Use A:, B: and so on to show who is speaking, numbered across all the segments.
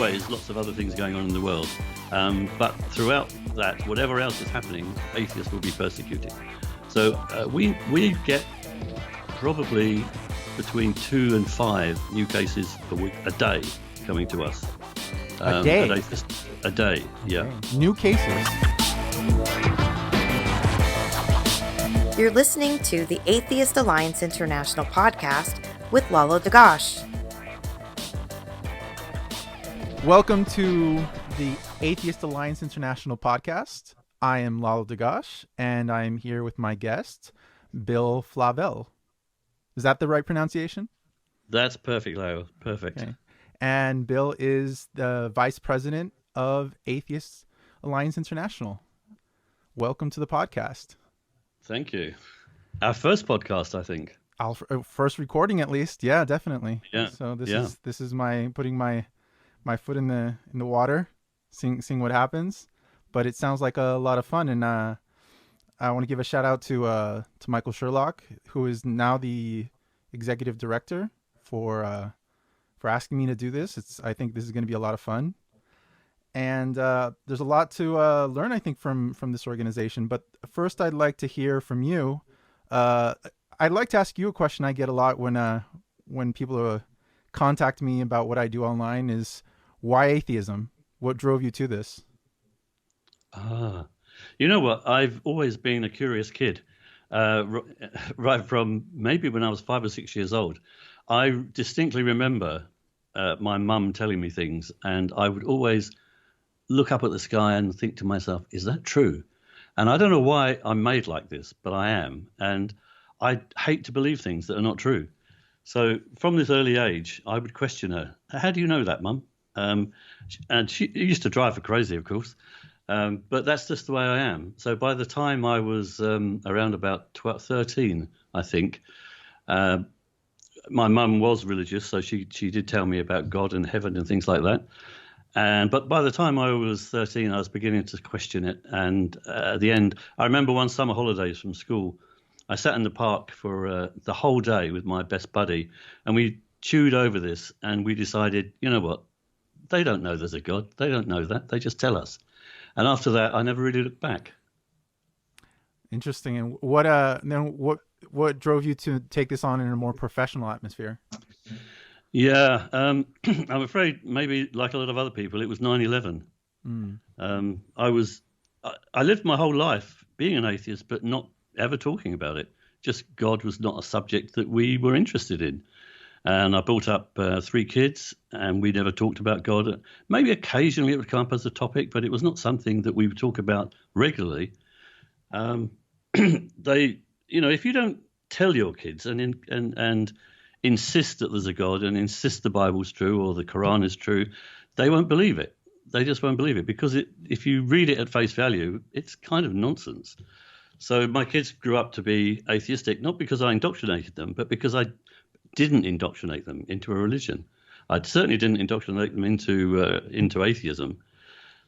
A: always lots of other things going on in the world. But throughout that, whatever else is happening, atheists will be persecuted. So we get probably between 2 and 5 new cases a day coming to us.
B: A day?
A: A day, yeah.
B: Okay. New cases.
C: You're listening to the Atheist Alliance International podcast with Lalo Dagash.
B: Welcome to the Atheist Alliance International podcast. I am Lalo Dagash, and I am here with my guest, Bill Flavell. Is that the right pronunciation?
A: That's perfect, Lalo. Perfect.
B: Okay. And Bill is the vice president of Atheist Alliance International. Welcome to the podcast.
A: Thank you. Our first podcast, I think.
B: Our first recording, at least. Yeah, definitely.
A: Yeah.
B: So this is my putting my foot in the water, seeing what happens. But it sounds like a lot of fun, and I want to give a shout out to Michael Sherlock, who is now the executive director for asking me to do this. I think this is going to be a lot of fun, and there's a lot to learn, I think, from this organization. But first, I'd like to hear from you. I'd like to ask you a question I get a lot when people contact me about what I do online is, why atheism? What drove you to this?
A: You know what? I've always been a curious kid, right from maybe when I was 5 or 6 years old. I distinctly remember my mum telling me things, and I would always look up at the sky and think to myself, is that true? And I don't know why I'm made like this, but I am. And I hate to believe things that are not true. So from this early age, I would question her. How do you know that, Mum? And she used to drive her crazy, of course. But that's just the way I am. So by the time I was around about 13, I think, my mum was religious, so she did tell me about God and heaven and things like that. But by the time I was 13, I was beginning to question it. And at the end, I remember one summer holidays from school, I sat in the park for the whole day with my best buddy, and we chewed over this, and we decided, you know what? They don't know there's a God. They don't know that. They just tell us. And after that, I never really looked back.
B: Interesting. And what drove you to take this on in a more professional atmosphere?
A: Yeah, I'm afraid maybe like a lot of other people, it was 9/11. I lived my whole life being an atheist, but not ever talking about it. Just God was not a subject that we were interested in. And I brought up 3 kids, and we never talked about God. Maybe occasionally it would come up as a topic, but it was not something that we would talk about regularly. If you don't tell your kids and insist that there's a God and insist the Bible's true or the Quran is true, they won't believe it. They just won't believe it because if you read it at face value, it's kind of nonsense. So my kids grew up to be atheistic, not because I indoctrinated them, but because I didn't indoctrinate them into a religion. I certainly didn't indoctrinate them into atheism.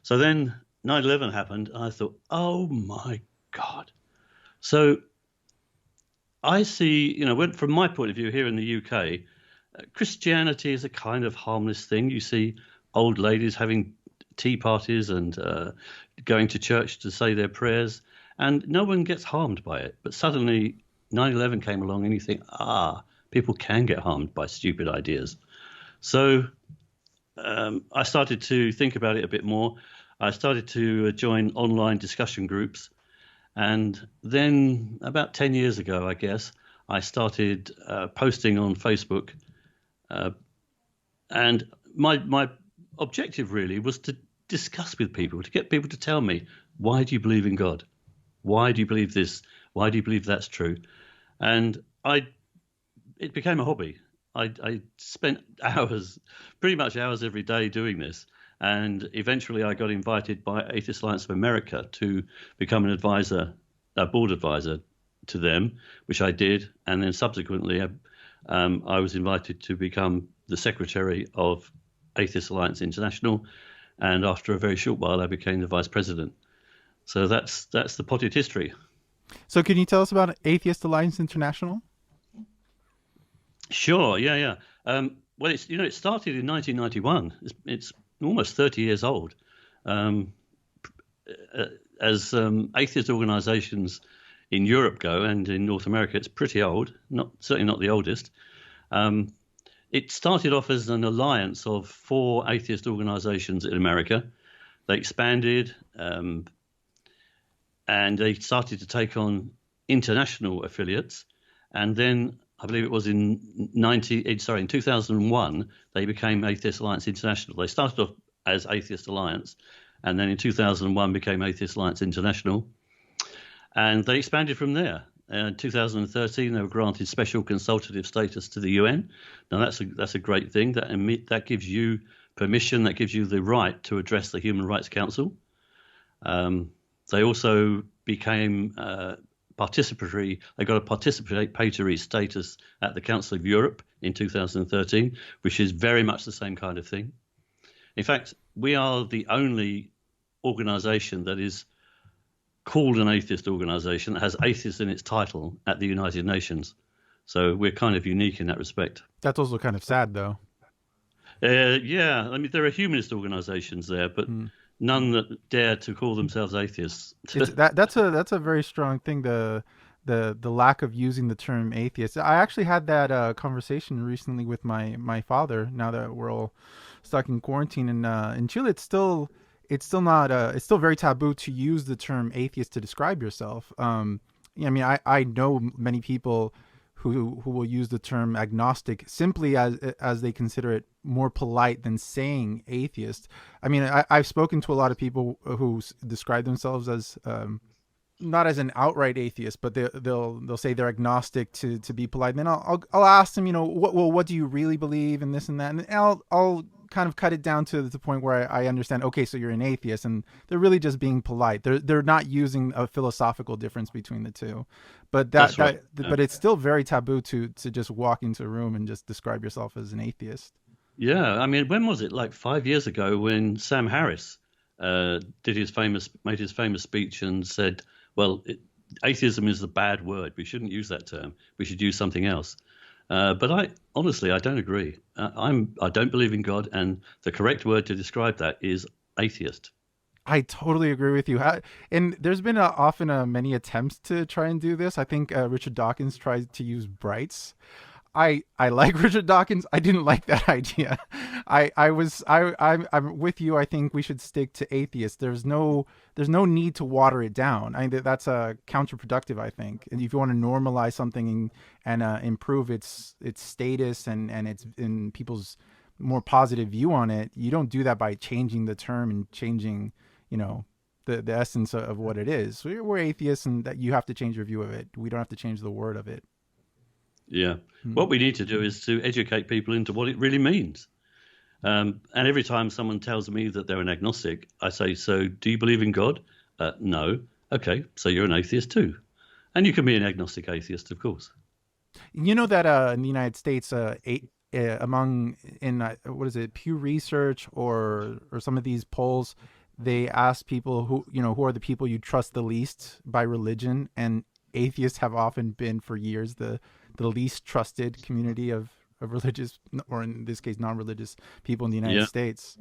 A: So then 9/11 happened, and I thought, oh my God. So I see, from my point of view here in the UK, Christianity is a kind of harmless thing. You see old ladies having tea parties and going to church to say their prayers, and no one gets harmed by it. But suddenly 9/11 came along, and you think, people can get harmed by stupid ideas. So I started to think about it a bit more. I started to join online discussion groups. And then about 10 years ago, I guess, I started posting on Facebook. And my objective really was to discuss with people, to get people to tell me, why do you believe in God? Why do you believe this? Why do you believe that's true? And it became a hobby. I spent pretty much hours every day doing this. And eventually I got invited by Atheist Alliance of America to become a board advisor to them, which I did. And then subsequently I was invited to become the secretary of Atheist Alliance International. And after a very short while, I became the vice president. So that's the potted history.
B: So can you tell us about Atheist Alliance International?
A: Sure, yeah. Well, it started in 1991. It's almost 30 years old. As atheist organizations in Europe go, and in North America, it's pretty old, certainly not the oldest. It started off as an alliance of 4 atheist organizations in America. They expanded, and they started to take on international affiliates. And then I believe it was in 2001, they became Atheist Alliance International. They started off as Atheist Alliance, and then in 2001 became Atheist Alliance International. And they expanded from there. In 2013, they were granted special consultative status to the UN. Now, that's a great thing. That gives you permission, that gives you the right to address the Human Rights Council. They also became participatory. They got a participatory status at the Council of Europe in 2013, which is very much the same kind of thing. In fact, we are the only organization that is called an atheist organization that has atheist in its title at the United Nations. So we're kind of unique in that respect.
B: That's also kind of sad, though.
A: Yeah, I mean, there are humanist organizations there, but none that dare to call themselves atheists.
B: That's a very strong thing. The lack of using the term atheist. I actually had that conversation recently with my father. Now that we're all stuck in quarantine, and in Chile, it's still very taboo to use the term atheist to describe yourself. I mean, I know many people who will use the term agnostic simply as they consider it more polite than saying atheist. I mean, I've spoken to a lot of people who describe themselves as not as an outright atheist, but they'll say they're agnostic to be polite. And then I'll ask them, what do you really believe in this and that, and I'll kind of cut it down to the point where I understand, okay, so you're an atheist, and they're really just being polite. They're not using a philosophical difference between the two. But but it's still very taboo to just walk into a room and just describe yourself as an atheist.
A: Yeah, I mean, when was it? Like 5 years ago, when Sam Harris made his famous speech and said, well, atheism is a bad word. We shouldn't use that term. We should use something else. But I don't agree. I don't believe in God, and the correct word to describe that is atheist.
B: I totally agree with you. And there's been often many attempts to try and do this. I think Richard Dawkins tried to use brights. I like Richard Dawkins. I didn't like that idea. I'm with you. I think we should stick to atheist. There's no need to water it down. I think that's counterproductive, I think. And if you want to normalize something and improve its status and its in people's more positive view on it, you don't do that by changing the term and changing, the essence of what it is. We're atheists, and that you have to change your view of it. We don't have to change the word of it.
A: Yeah. What we need to do is to educate people into what it really means. And every time someone tells me that they're an agnostic, I say, so do you believe in God? No. Okay, so you're an atheist too. And you can be an agnostic atheist, of course.
B: You know that in the United States, Pew Research or some of these polls, they ask people who are the people you trust the least by religion, and atheists have often been for years the least trusted community of religious, or in this case, non-religious people in the United States.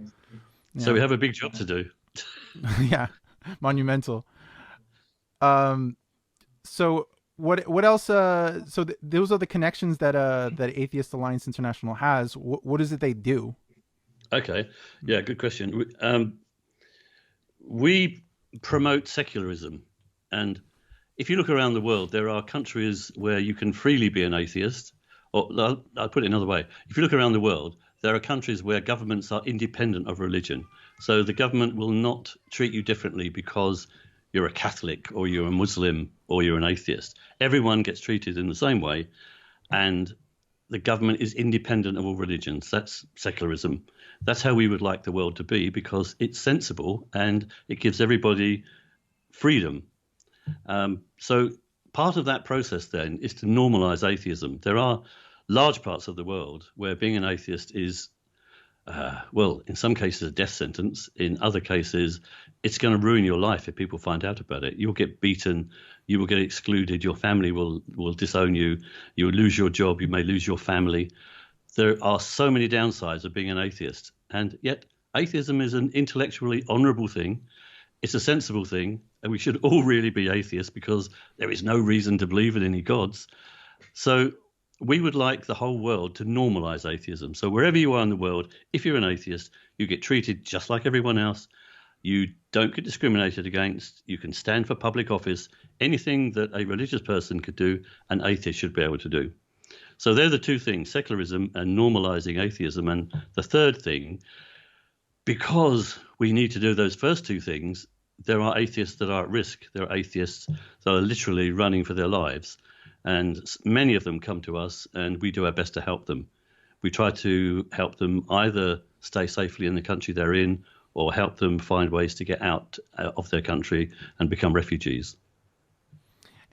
A: So we have a big job to do.
B: Yeah, monumental. So what else? Those are the connections that Atheist Alliance International has. What is it they do?
A: Okay, yeah, good question. We promote secularism, and if you look around the world, there are countries where you can freely be an atheist. Or I'll put it another way. If you look around the world, there are countries where governments are independent of religion. So the government will not treat you differently because you're a Catholic or you're a Muslim or you're an atheist. Everyone gets treated in the same way, and the government is independent of all religions. That's secularism. That's how we would like the world to be, because it's sensible and it gives everybody freedom. So part of that process then is to normalize atheism. There are large parts of the world where being an atheist is, in some cases a death sentence. In other cases, it's going to ruin your life if people find out about it. You'll get beaten, you will get excluded, your family will disown you, you will lose your job, you may lose your family. There are so many downsides of being an atheist, and yet Atheism is an intellectually honourable thing. It's a sensible thing, and we should all really be atheists because there is no reason to believe in any gods. So we would like the whole world to normalise atheism. So wherever you are in the world, if you're an atheist, you get treated just like everyone else. You don't get discriminated against. You can stand for public office. Anything that a religious person could do, an atheist should be able to do. So they're the two things, secularism and normalising atheism. And the third thing, because we need to do those first two things, there are atheists that are at risk. There are atheists that are literally running for their lives. And many of them come to us, and we do our best to help them. We try to help them either stay safely in the country they're in or help them find ways to get out of their country and become refugees.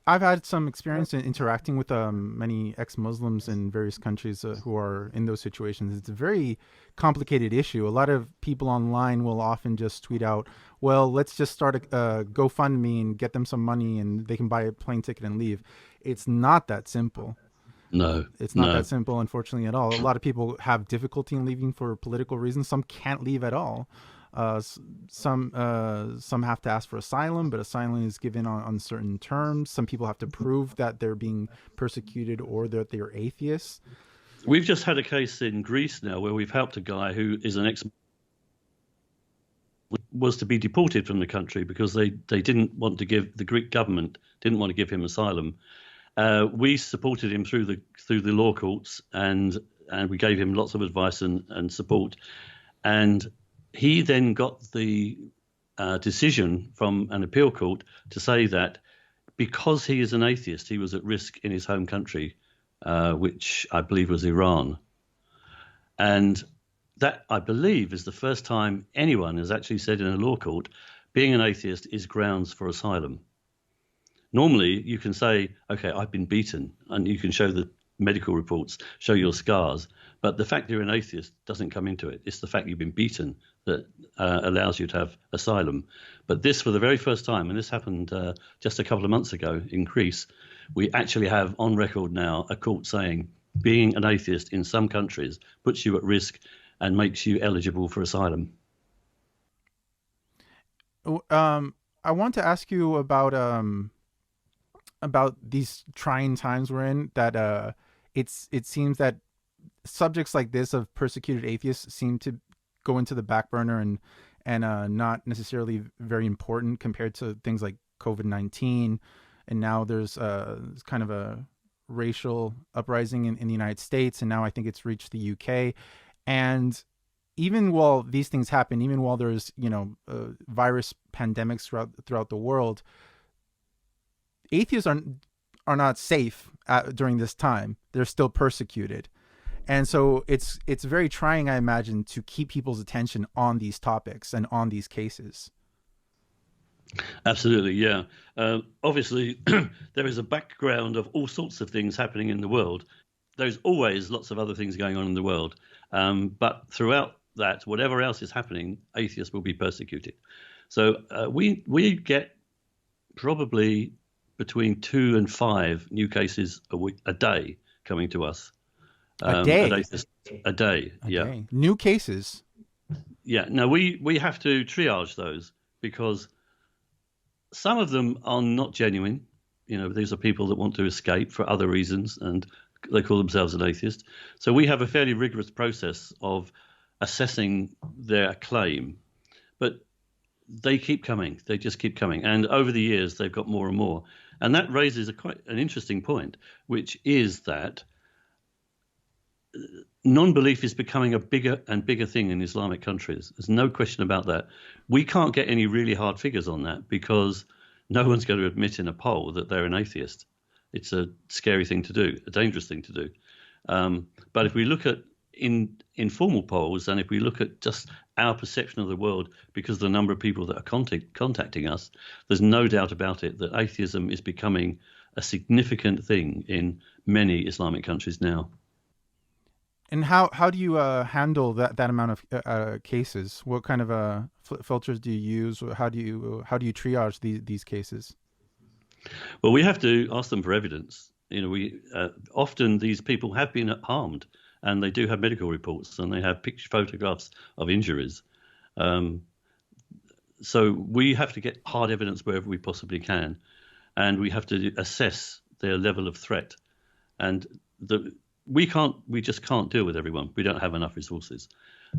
B: I've had some experience in interacting with many ex-Muslims in various countries who are in those situations. It's a very complicated issue. A lot of people online will often just tweet out, well, let's just start a GoFundMe and get them some money and they can buy a plane ticket and leave. It's not that simple.
A: No.
B: It's not that simple, unfortunately, at all. A lot of people have difficulty in leaving for political reasons. Some can't leave at all. Some have to ask for asylum, but asylum is given on certain terms. Some people have to prove that they're being persecuted or that they're atheists.
A: We've just had a case in Greece now where we've helped a guy who is an was to be deported from the country because they didn't want to give, the Greek government didn't want to give him asylum. We supported him through the law courts and we gave him lots of advice and support. And he then got the decision from an appeal court to say that because he is an atheist, he was at risk in his home country, which I believe was Iran. And that, I believe, is the first time anyone has actually said in a law court, being an atheist is grounds for asylum. Normally, you can say, okay, I've been beaten, and you can show the medical reports, show your scars. But the fact you're an atheist doesn't come into it. It's the fact you've been beaten that allows you to have asylum. But this, for the very first time, and this happened just a couple of months ago in Greece, we actually have on record now a court saying being an atheist in some countries puts you at risk and makes you eligible for asylum.
B: I want to ask you about these trying times we're in, that it seems that subjects like this of persecuted atheists seem to go into the back burner and not necessarily very important compared to things like COVID-19. And now there's kind of a racial uprising in the United States, and now I think it's reached the UK. And even while these things happen, even while there's virus pandemics throughout the world, atheists are not safe during this time. They're still persecuted. And so it's very trying, I imagine, to keep people's attention on these topics and on these cases.
A: Absolutely, yeah. Obviously, there is a background of all sorts of things happening in the world. There's always lots of other things going on in the world. But throughout that, whatever else is happening, atheists will be persecuted. So we get probably between 2 and 5 new cases a day coming to us.
B: A day?
A: A day, yeah.
B: Day. New cases?
A: Yeah. Now, we have to triage those because some of them are not genuine. These are people that want to escape for other reasons, and they call themselves an atheist. So we have a fairly rigorous process of assessing their claim. But they keep coming. They just keep coming. And over the years, they've got more and more. And that raises quite an interesting point, which is that non-belief is becoming a bigger and bigger thing in Islamic countries. There's no question about that. We can't get any really hard figures on that because no one's going to admit in a poll that they're an atheist. It's a scary thing to do, a dangerous thing to do. But if we look at informal polls, and if we look at just our perception of the world because of the number of people that are contacting us, there's no doubt about it that atheism is becoming a significant thing in many Islamic countries now.
B: And how do you handle that amount of cases? What kind of filters do you use? How do you triage these cases?
A: Well, we have to ask them for evidence. Often these people have been harmed, and they do have medical reports, and they have photographs of injuries. So we have to get hard evidence wherever we possibly can, and we have to assess their level of threat. And we just can't deal with everyone. We don't have enough resources.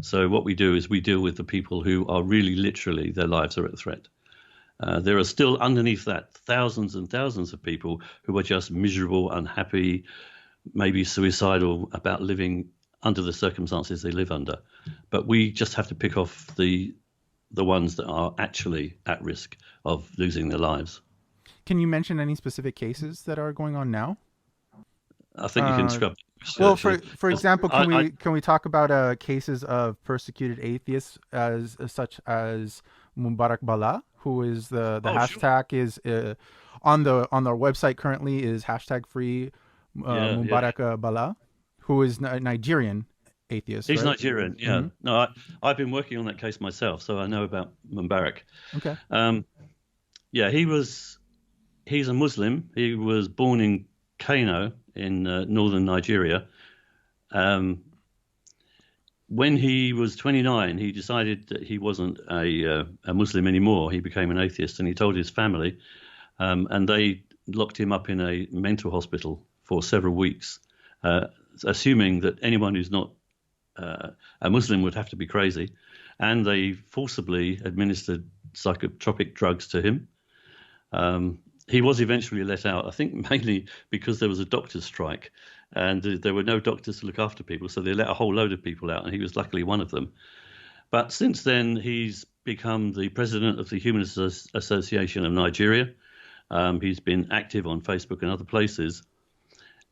A: So what we do is we deal with the people who are really literally their lives are at threat. There are still underneath that thousands and thousands of people who are just miserable, unhappy, maybe suicidal about living under the circumstances they live under. But we just have to pick off the ones that are actually at risk of losing their lives.
B: Can you mention any specific cases that are going on now?
A: I think you can scrub.
B: Well, for example, can we talk about cases of persecuted atheists such as Mubarak Bala, who is the hashtag sure. is on their website currently is #free Mubarak Bala, who is Nigerian atheist.
A: He's
B: right?
A: Nigerian, yeah. Mm-hmm. No, I've been working on that case myself, so I know about Mubarak.
B: Okay.
A: He's a Muslim. He was born in Kano in northern Nigeria. When he was 29, he decided that he wasn't a Muslim anymore. He became an atheist, and he told his family, and they locked him up in a mental hospital for several weeks, assuming that anyone who's not a Muslim would have to be crazy, and they forcibly administered psychotropic drugs to him. He was eventually let out, I think mainly because there was a doctor's strike and there were no doctors to look after people, so they let a whole load of people out, and he was luckily one of them. But since then, he's become the president of the Humanist Association of Nigeria. He's been active on Facebook and other places.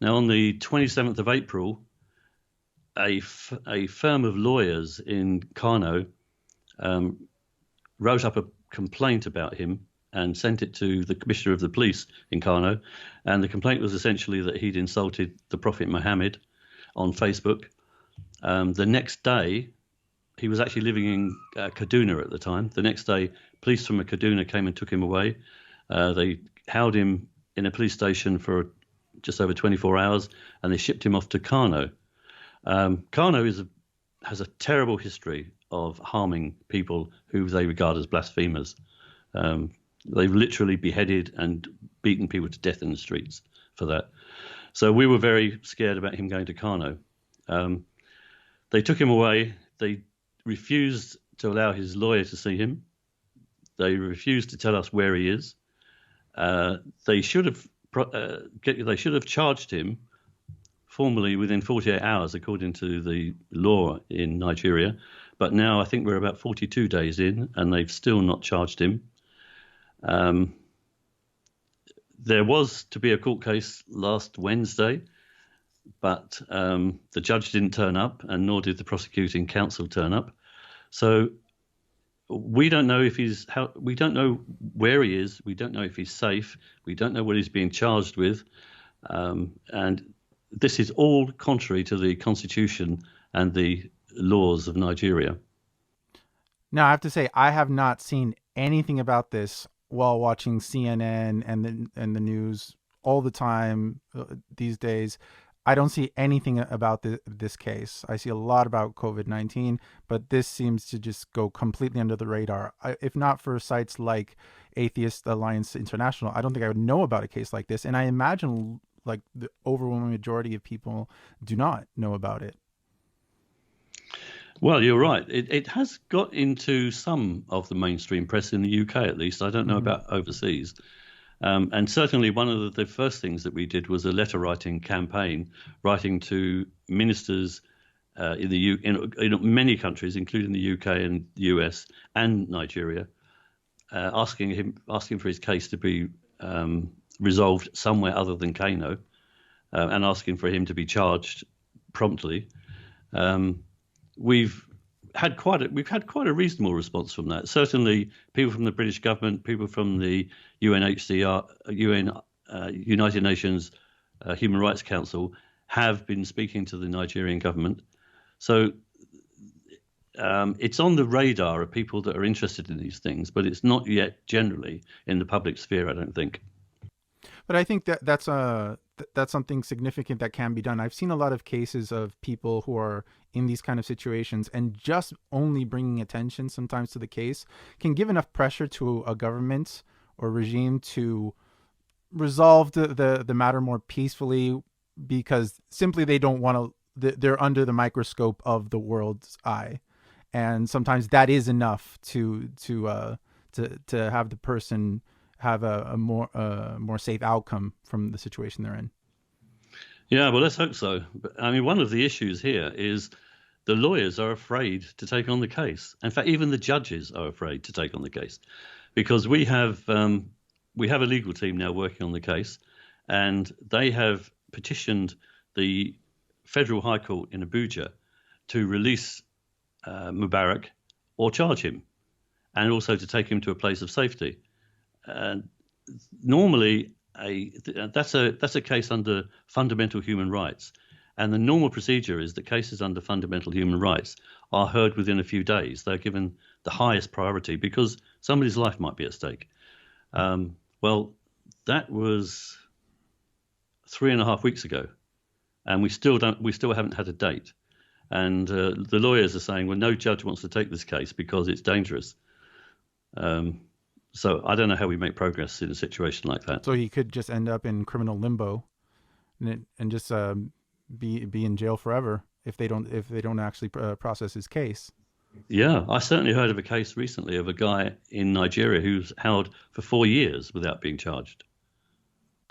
A: Now, on the 27th of April, a firm of lawyers in Kano wrote up a complaint about him and sent it to the commissioner of the police in Kano. And the complaint was essentially that he'd insulted the Prophet Muhammad on Facebook. The next day, he was actually living in Kaduna at the time. The next day, police from Kaduna came and took him away. They held him in a police station for just over 24 hours, and they shipped him off to Kano. Kano has a terrible history of harming people who they regard as blasphemers. They've literally beheaded and beaten people to death in the streets for that. So we were very scared about him going to Kano. They took him away. They refused to allow his lawyer to see him. They refused to tell us where he is. They should have charged him formally within 48 hours, according to the law in Nigeria. But now I think we're about 42 days in, and they've still not charged him. There was to be a court case last Wednesday, but the judge didn't turn up, and nor did the prosecuting counsel turn up. So we don't know we don't know where he is. We don't know if he's safe. We don't know what he's being charged with. And this is all contrary to the constitution and the laws of Nigeria.
B: Now, I have to say, I have not seen anything about this while watching CNN and the news all the time these days. I don't see anything about this case. I see a lot about COVID-19, but this seems to just go completely under the radar. If not for sites like Atheist Alliance International, I don't think I would know about a case like this. And I imagine like the overwhelming majority of people do not know about it.
A: Well, you're right. It has got into some of the mainstream press in the UK, at least. I don't know about overseas. And certainly one of the first things that we did was a letter writing campaign, writing to ministers in many countries, including the UK and the US and Nigeria, asking for his case to be resolved somewhere other than Kano, and asking for him to be charged promptly. We've had quite a reasonable response from that. Certainly, people from the British government, people from the UNHCR, United Nations Human Rights Council, have been speaking to the Nigerian government. So it's on the radar of people that are interested in these things, but it's not yet generally in the public sphere, I don't think.
B: But I think that's that's something significant that can be done. I've seen a lot of cases of people who are in these kind of situations, and just only bringing attention sometimes to the case can give enough pressure to a government or regime to resolve the matter more peacefully, because simply they don't want to, they're under the microscope of the world's eye. And sometimes that is enough to have the person have a more safe outcome from the situation they're in.
A: Yeah, well, let's hope so. But, I mean, one of the issues here is the lawyers are afraid to take on the case. In fact, even the judges are afraid to take on the case, because we have a legal team now working on the case, and they have petitioned the Federal High Court in Abuja to release Mubarak or charge him, and also to take him to a place of safety. Normally, that's a case under fundamental human rights, and the normal procedure is that cases under fundamental human rights are heard within a few days. They're given the highest priority because somebody's life might be at stake. Well, that was 3.5 weeks ago, and we still haven't had a date. And the lawyers are saying, well, no judge wants to take this case because it's dangerous. So I don't know how we make progress in a situation like that.
B: So he could just end up in criminal limbo, and just be in jail forever if they don't actually process his case.
A: Yeah, I certainly heard of a case recently of a guy in Nigeria who's held for 4 years without being charged.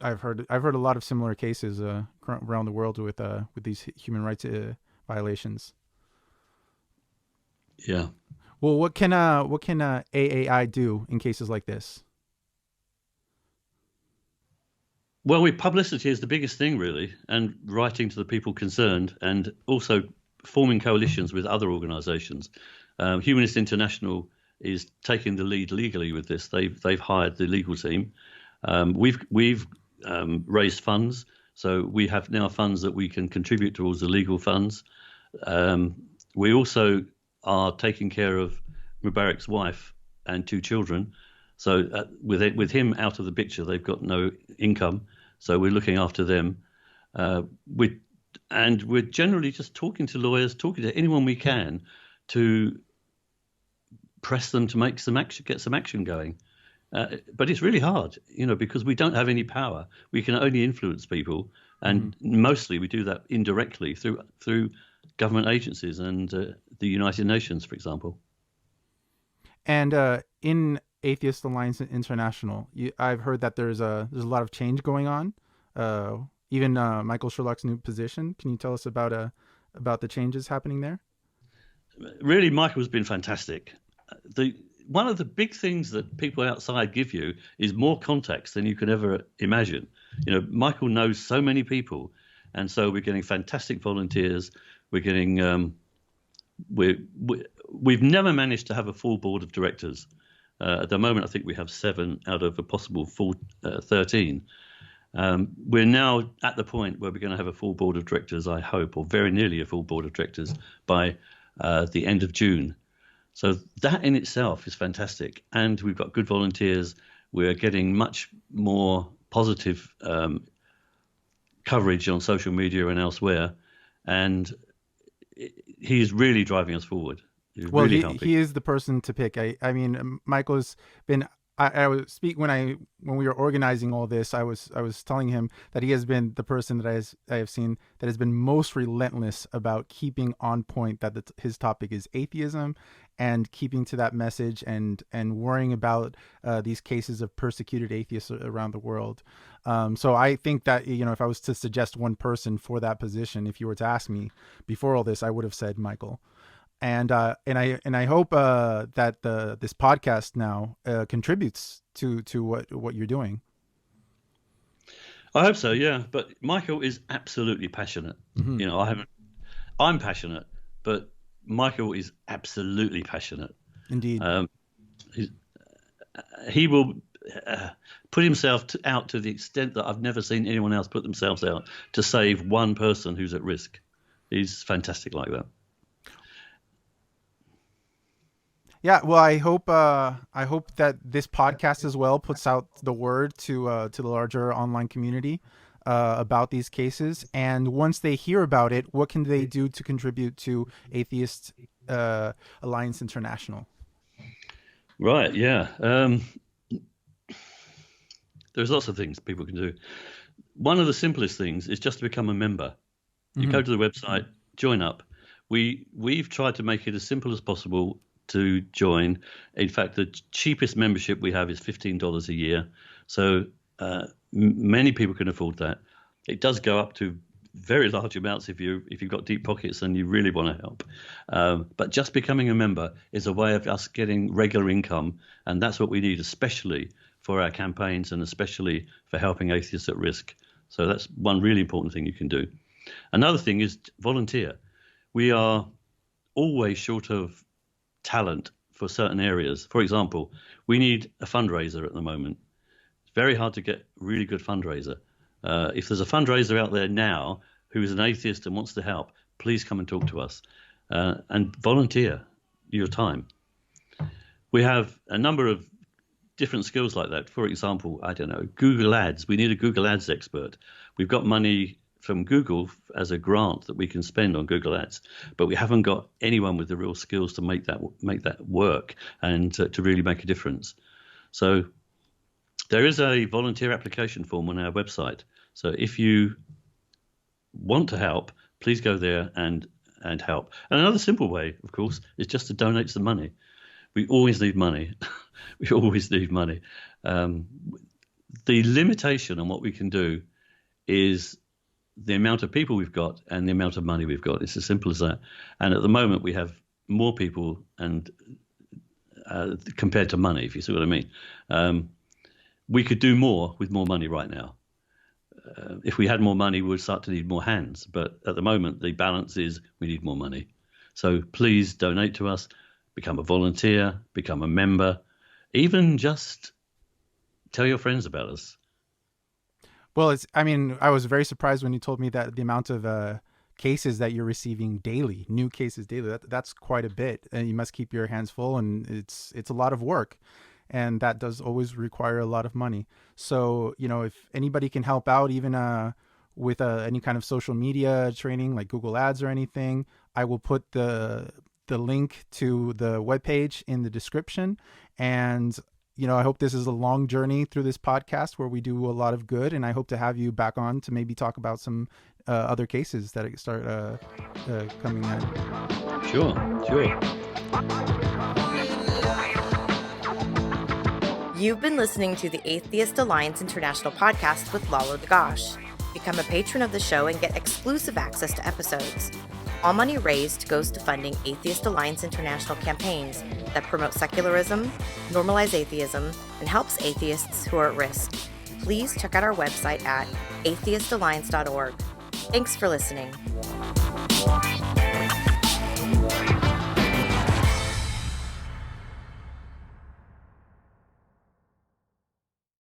B: I've heard a lot of similar cases around the world with these human rights violations.
A: Yeah.
B: Well, what can AAI do in cases like this?
A: Well, publicity is the biggest thing, really, and writing to the people concerned, and also forming coalitions with other organisations. Humanist International is taking the lead legally with this. They've hired the legal team. We've raised funds, so we have now funds that we can contribute towards the legal funds. We also are taking care of Mubarak's wife and 2 children. So with him out of the picture, they've got no income. So we're looking after them. We're generally just talking to lawyers, talking to anyone we can to press them to make some action, get some action going. But it's really hard, because we don't have any power. We can only influence people, and mostly we do that indirectly through government agencies and the United Nations, for example.
B: And in Atheist Alliance International, I've heard that there's a lot of change going on. Even Michael Sherlock's new position. Can you tell us about the changes happening there?
A: Really, Michael's been fantastic. One of the big things that people outside give you is more context than you can ever imagine. Michael knows so many people, and so we're getting fantastic volunteers. We're getting we've never managed to have a full board of directors. At the moment, I think we have 7 out of a possible full 13. We're now at the point where we're going to have a full board of directors, I hope, or very nearly a full board of directors by the end of June. So that in itself is fantastic. And we've got good volunteers. We're getting much more positive coverage on social media and elsewhere. And he is really driving us forward.
B: Well, really he is the person to pick. I mean, Michael's been. I was when we were organizing all this, I was telling him that he has been the person that I have seen that has been most relentless about keeping on point that his topic is atheism, and keeping to that message, and worrying about these cases of persecuted atheists around the world. So I think that if I was to suggest one person for that position, if you were to ask me before all this, I would have said Michael. And I hope that this podcast now contributes to what you're doing.
A: I hope so, yeah. But Michael is absolutely passionate. Mm-hmm. I'm passionate, but Michael is absolutely passionate.
B: Indeed.
A: He will put himself out to the extent that I've never seen anyone else put themselves out to save one person who's at risk. He's fantastic like that.
B: Yeah, well, I hope that this podcast as well puts out the word to the larger online community about these cases? And once they hear about it, what can they do to contribute to Atheist Alliance International?
A: Right, yeah. There's lots of things people can do. One of the simplest things is just to become a member. You go to the website, join up. We've tried to make it as simple as possible to join. In fact, the cheapest membership we have is $15 a year. So many people can afford that. It does go up to very large amounts if you've got deep pockets and you really want to help. But just becoming a member is a way of us getting regular income, and that's what we need, especially for our campaigns and especially for helping atheists at risk. So that's one really important thing you can do. Another thing is volunteer. We are always short of talent for certain areas. For example, we need a fundraiser at the moment. It's very hard to get a really good fundraiser. If there's a fundraiser out there now who is an atheist and wants to help, please come and talk to us and volunteer your time. We have a number of different skills like that. For example, I don't know, Google Ads. We need a Google Ads expert. We've got money from Google as a grant that we can spend on Google Ads, but we haven't got anyone with the real skills to make that work and to really make a difference. So there is a volunteer application form on our website. So if you want to help, please go there and help. And another simple way, of course, is just to donate some money. We always need money. We always need money. The limitation on what we can do is the amount of people we've got and the amount of money we've got. It's as simple as that. And at the moment, we have more people and compared to money, if you see what I mean. We could do more with more money right now. If we had more money, we would start to need more hands. But at the moment, the balance is we need more money. So please donate to us, become a volunteer, become a member, even just tell your friends about us.
B: Well, I was very surprised when you told me that the amount of cases that you're receiving daily, new cases daily, that's quite a bit. And you must keep your hands full, and it's a lot of work. And that does always require a lot of money. So, if anybody can help out, even with any kind of social media training like Google Ads or anything, I will put the link to the webpage in the description. And, I hope this is a long journey through this podcast where we do a lot of good. And I hope to have you back on to maybe talk about some other cases that start coming in.
A: Sure.
C: You've been listening to the Atheist Alliance International podcast with Lalo Dagash. Become a patron of the show and get exclusive access to episodes. All money raised goes to funding Atheist Alliance International campaigns that promote secularism, normalize atheism, and helps atheists who are at risk. Please check out our website at atheistalliance.org. Thanks for listening.